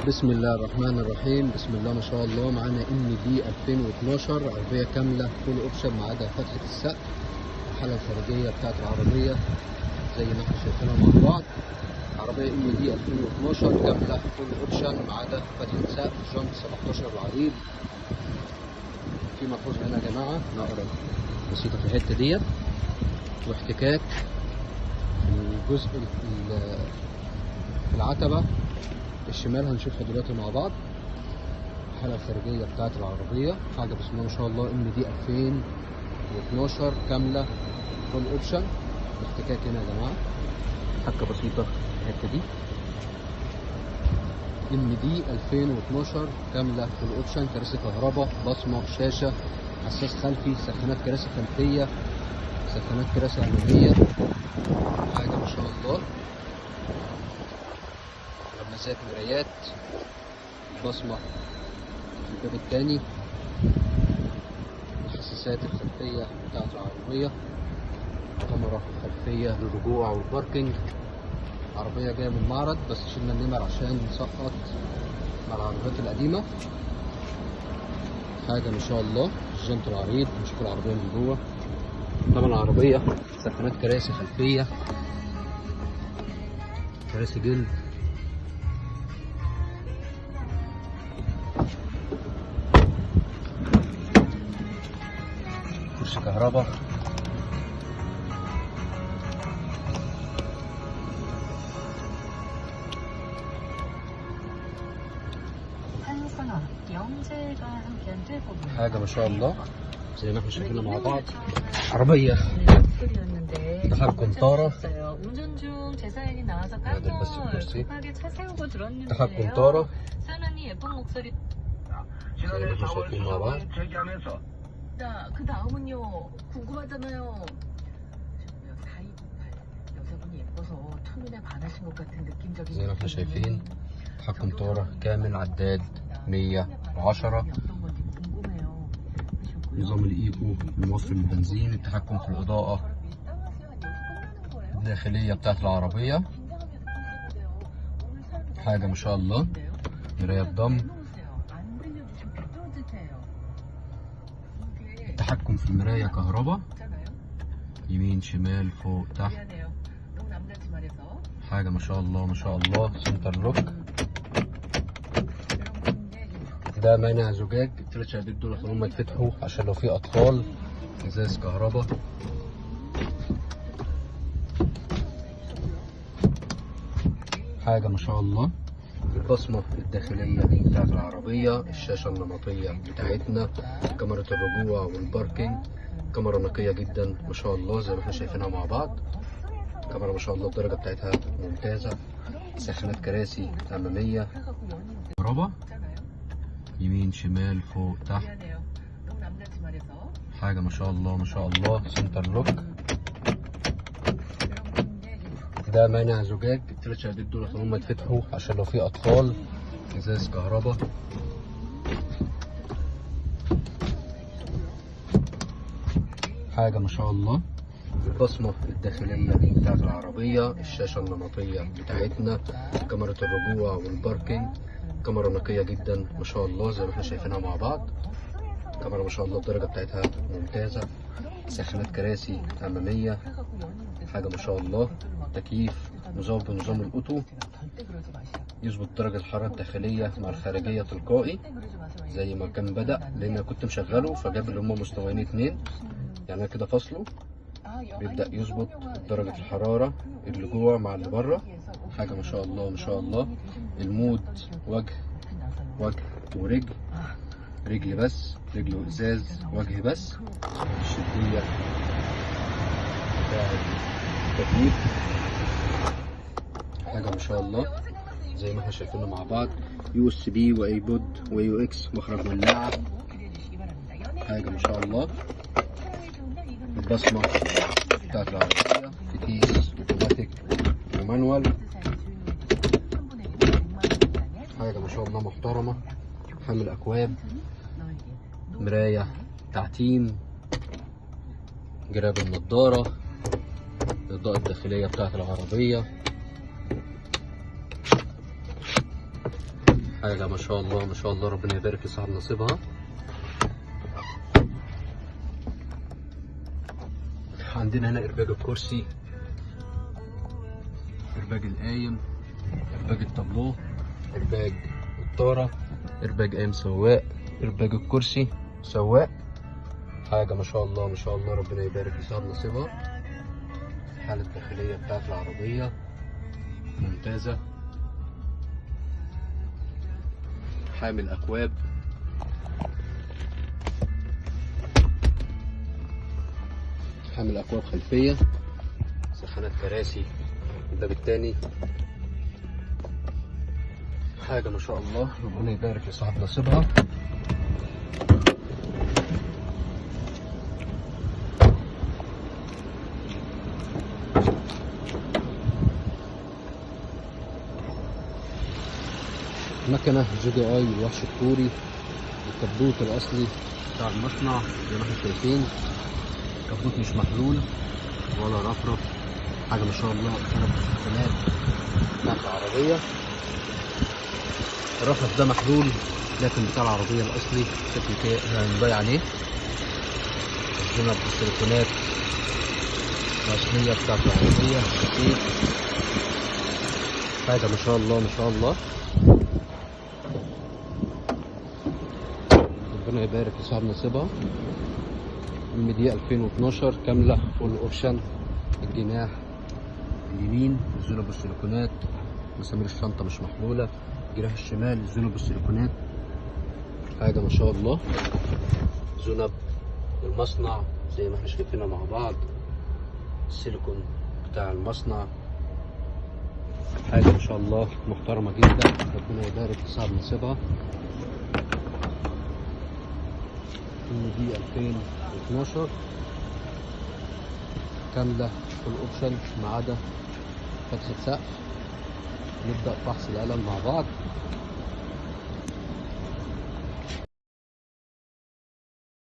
بسم الله الرحمن الرحيم. بسم الله ما شاء الله. معانا ام دي 2012 عربيه كامله فول اوبشن ما عدا فتحه السقف. الحاله الخارجيه بتاعت العربيه زي ما احنا شايفينها مع بعض. عربيه ام دي 2012 كامله فول اوبشن ما عدا فتحه سقف. جنط 17 العريض. في ملحوظ هنا يا جماعه نقره بسيطه في الحته ديت واحتكاك في الجزء العتبه الشمال هنشوفها دلوقتي مع بعض. الحاله الخارجيه بتاعت العربيه حاجه بسم الله ما شاء الله. ام دي 2012 كامله فول اوبشن. الاحتكاك هنا يا جماعه حكه بسيطه في الحته دي. ام دي 2012 كامله فول اوبشن. كراسي كهرباء، بصمه، شاشه، حساس خلفي، سخانات كراسي خلفيه، سخانات كراسي اماميه. حاجه ما شاء الله. لمسات مرايات، بصمة في الباب التاني، الحساسات الخلفية بتاعت العربية، كاميرا خلفية للرجوع والباركينج. عربية جاية من المعرض بس شلنا النمر عشان نسقط مع العربيات القديمة. حاجة ما شاء الله. الجنط العريض، نشوف العربية من جوه. طبعا العربية سخانات كراسي خلفية، كراسي جلد، كرسي كهرباء، حاجة ما شاء الله زي ما احنا شايفينها مع بعض. عربية تحكم طارة، هذا بس الكرسي تحكم طارة زي ما احنا شايفين مع بعض. 그 다음은요. 궁금하잖아요. 여자분이 예뻐서 첫눈에 반하신 것 같은 느낌적인. زي ما احنا شايفين تحكم طارة كامل، عداد 110، نظام الايكو الموصل للبنزين، التحكم في الاضاءة الداخلية بتاعت العربية. حاجة ما شاء الله. مراية بضم، التحكم في المراية كهرباء، يمين شمال فوق تحت. حاجة ما شاء الله ما شاء الله. سنتر لوك، ده مانع زجاج. التلات شبابيك دول هم يتفتحوا عشان لو في اطفال. ازاز كهرباء، حاجة ما شاء الله. البصمة الداخلية بتاعت العربية، الشاشة النمطية بتاعتنا، كاميرا الرجوع والباركينج، كاميرا نقية جدا ما شاء الله زي ما احنا شايفينها مع بعض. كاميرا ما شاء الله الدرجة بتاعتها ممتازة. سخانات كراسي أمامية، كهرباء، يمين شمال فوق تحت. حاجة ما شاء الله ما شاء الله. سنتر لوك، ده مانع زجاج. التلات شبابيك دول هم يتفتحوا عشان لو في اطفال. ازاز كهرباء، حاجة ما شاء الله. البصمة الداخلية بتاعت العربية، الشاشة النمطية بتاعتنا، كاميرا الرجوع والباركينج، كاميرا نقية جدا ما شاء الله زي ما احنا شايفينها مع بعض. كاميرا ما شاء الله الدرجة بتاعتها ممتازة. سخانات كراسي أمامية، حاجة ما شاء الله. تكييف مزود بنظام الأوتو، يظبط درجة الحرارة الداخلية مع الخارجية تلقائي زي ما كان بدأ، لأن أنا كنت مشغله فجاب اللي هما مستويين 2. يعني أنا كده فاصله بيبدأ يظبط درجة الحرارة اللي جوه مع اللي بره. حاجة ما شاء الله ما شاء الله. المود وجه ورجل، رجل بس، رجل وإزاز، وجه بس. الشدية بتاعت التكييف، حاجة ما شاء الله زي ما احنا شايفينه مع بعض. يو اس بي وايبود ويو اكس، مخرج ولاعة. حاجة ما شاء الله. البصمة بتاعت العربية، فتيس اوتوماتيك ومانوال. حاجة ما شاء الله محترمة. حامل اكواب، مراية تعتيم، جراب النضارة، الإضاءة الداخلية بتاعت العربية. حاجة ما شاء الله ما شاء الله، ربنا يبارك لصاحب نصيبها. عندنا هنا إرباج الكرسي، إرباج القايم، إرباج التابلو، إرباج الطارة، إرباج قايم سواق، إرباج الكرسي سواق. حاجة ما شاء الله ما شاء الله، ربنا يبارك لصاحب نصيبها. الحالة الداخلية بتاعت العربية ممتازة. حامل أكواب، حامل أكواب خلفية، سخانات كراسي الباب التاني. حاجة ما شاء الله، ربنا يبارك لصاحب نصيبها. مكنة GDI الوحش الكوري، الكبوت الأصلي بتاع المصنع زي ما احنا شايفين. الكبوت مش محلول ولا رفرف، حاجة ما شاء الله. كانت السخانات بتاعت العربية، الرفرف ده محلول لكن بتاع العربية الأصلي شكل كده هنضيع عليه. الزنب السيليكونات الأصلية بتاعت العربية أكيد. حاجة ما شاء الله ما شاء الله، ربنا يبارك لصاحب نصيبها. الميديا 2012 كاملة فول اوبشن، الجناح اليمين الزنب السيليكونات، مسامير الشنطة مش محلولة، الجناح الشمال الزنب السيليكونات. حاجة ما شاء الله. زنب المصنع زي ما احنا شايفينها مع بعض، السيليكون بتاع المصنع. حاجة ما شاء الله محترمة جدا، ربنا يبارك لصاحب نصيبها. دي 2012 كاملة فول اوبشن ما عدا فتحة سقف. نبدأ فحص القلم مع بعض.